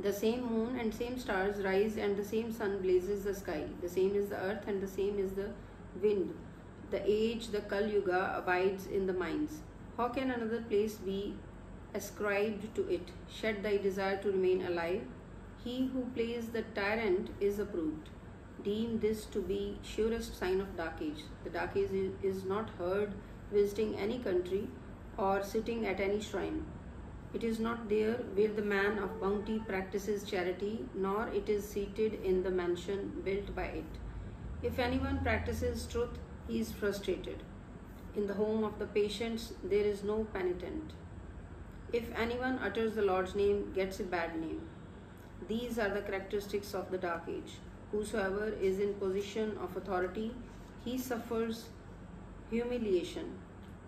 The same moon and same stars rise, and the same sun blazes the sky. The same is the earth, and the same is the wind. The age, the Kal Yuga, abides in the minds. How can another place be ascribed to it? Shed thy desire to remain alive. He who plays the tyrant is approved. Deem this to be surest sign of dark age. The dark age is not heard visiting any country or sitting at any shrine. It is not there where the man of bounty practices charity, nor it is seated in the mansion built by it. If anyone practices truth, he is frustrated. In the home of the patients, there is no penitent. If anyone utters the Lord's name, gets a bad name. These are the characteristics of the dark age. Whosoever is in position of authority, he suffers humiliation.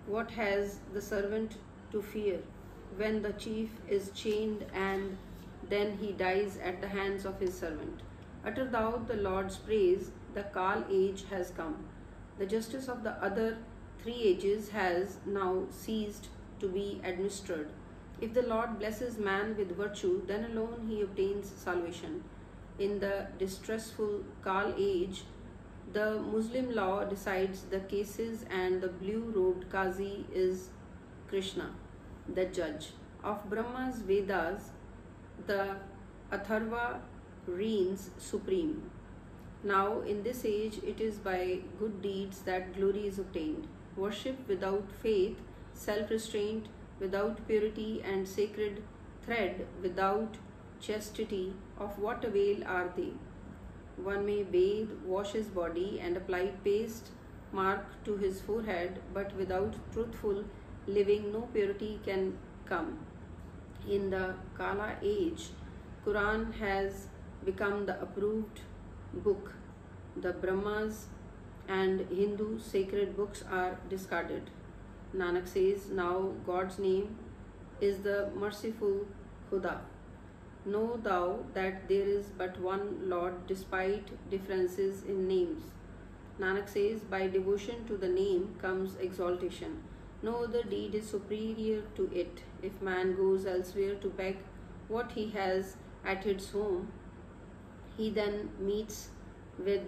What has the servant to fear when the chief is chained and then he dies at the hands of his servant? Utter thou the Lord's praise, the Kal age has come. The justice of the other three ages has now ceased to be administered. If the Lord blesses man with virtue, then alone he obtains salvation. In the distressful Kal age, the Muslim law decides the cases, and the blue-robed Qazi is Krishna, the judge. Of Brahma's Vedas, the Atharva reigns supreme. Now, in this age, it is by good deeds that glory is obtained. Worship without faith, self-restraint without purity, and sacred thread without chastity, of what avail are they? One may bathe, wash his body, and apply paste mark to his forehead, but without truthful living, no purity can come. In the Kala age, Quran has become the approved book. The Brahmas and Hindu sacred books are discarded. Nanak says, now God's name is the merciful Khuda. Know thou that there is but one Lord despite differences in names. Nanak says, by devotion to the name comes exaltation. No other deed is superior to it. If man goes elsewhere to beg what he has at its home, he then meets with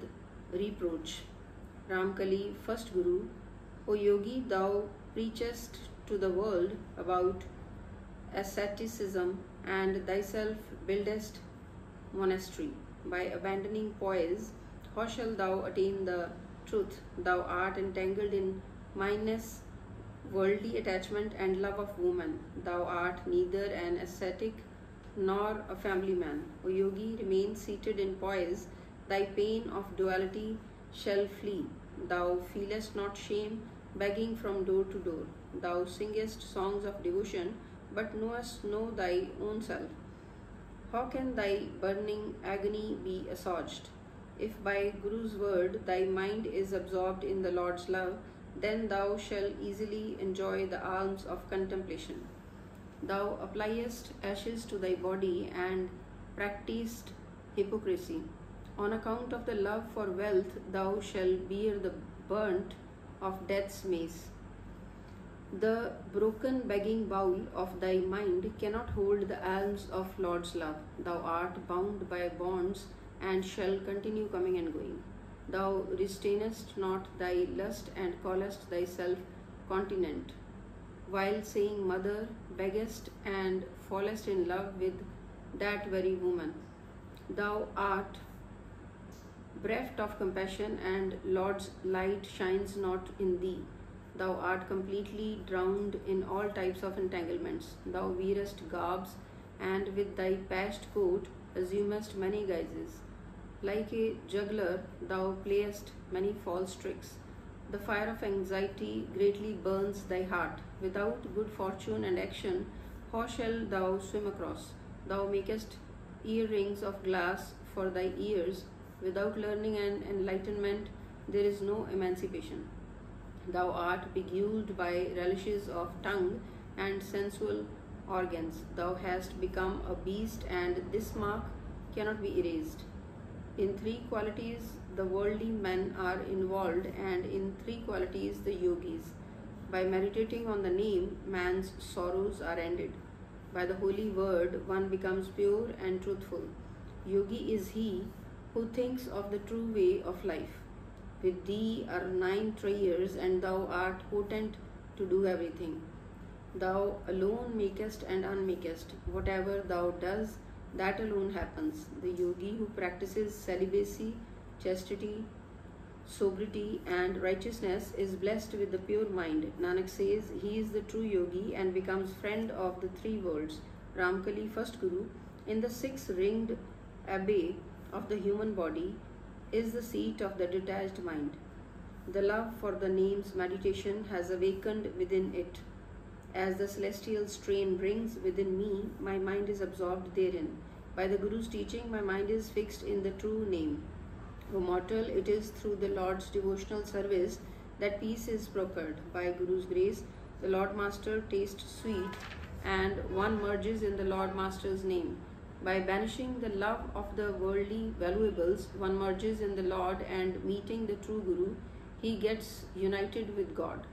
reproach. Ramkali, first Guru, O Yogi, thou preachest to the world about asceticism and thyself buildest monastery. By abandoning poise, how shalt thou attain the truth? Thou art entangled in mindness, worldly attachment, and love of woman. Thou art neither an ascetic nor a family man. O Yogi, remain seated in poise. Thy pain of duality shall flee. Thou feelest not shame, begging from door to door. Thou singest songs of devotion, but knowest no thy own self. How can thy burning agony be assuaged? If by Guru's word thy mind is absorbed in the Lord's love, then thou shalt easily enjoy the alms of contemplation. Thou appliest ashes to thy body and practiced hypocrisy. On account of the love for wealth, thou shalt bear the burnt of death's mace. The broken begging bowl of thy mind cannot hold the alms of Lord's love. Thou art bound by bonds and shall continue coming and going. Thou restrainest not thy lust and callest thyself continent. While saying mother, beggest and fallest in love with that very woman. Thou art bereft of compassion, and Lord's light shines not in thee. Thou art completely drowned in all types of entanglements. Thou wearest garbs, and with thy patched coat assumest many guises. Like a juggler, thou playest many false tricks. The fire of anxiety greatly burns thy heart. Without good fortune and action, how shalt thou swim across? Thou makest earrings of glass for thy ears. Without learning and enlightenment, there is no emancipation. Thou art beguiled by relishes of tongue and sensual organs. Thou hast become a beast, and this mark cannot be erased. In three qualities the worldly men are involved, and in three qualities the yogis. By meditating on the name, man's sorrows are ended. By the holy word, one becomes pure and truthful. Yogi is he who thinks of the true way of life. With thee are 9 treasures, and thou art potent to do everything. Thou alone makest and unmakest. Whatever thou does, that alone happens. The yogi who practices celibacy, chastity, sobriety, and righteousness is blessed with the pure mind. Nanak says he is the true yogi and becomes friend of the 3 worlds. Ramkali, first Guru, in the 6 ringed abbey of the human body, is the seat of the detached mind. The love for the name's meditation has awakened within it. As the celestial strain rings within me, my mind is absorbed therein. By the Guru's teaching, my mind is fixed in the true name. O mortal, it is through the Lord's devotional service that peace is procured. By Guru's grace, the Lord Master tastes sweet, and one merges in the Lord Master's name. By banishing the love of the worldly valuables, one merges in the Lord, and meeting the true Guru, he gets united with God.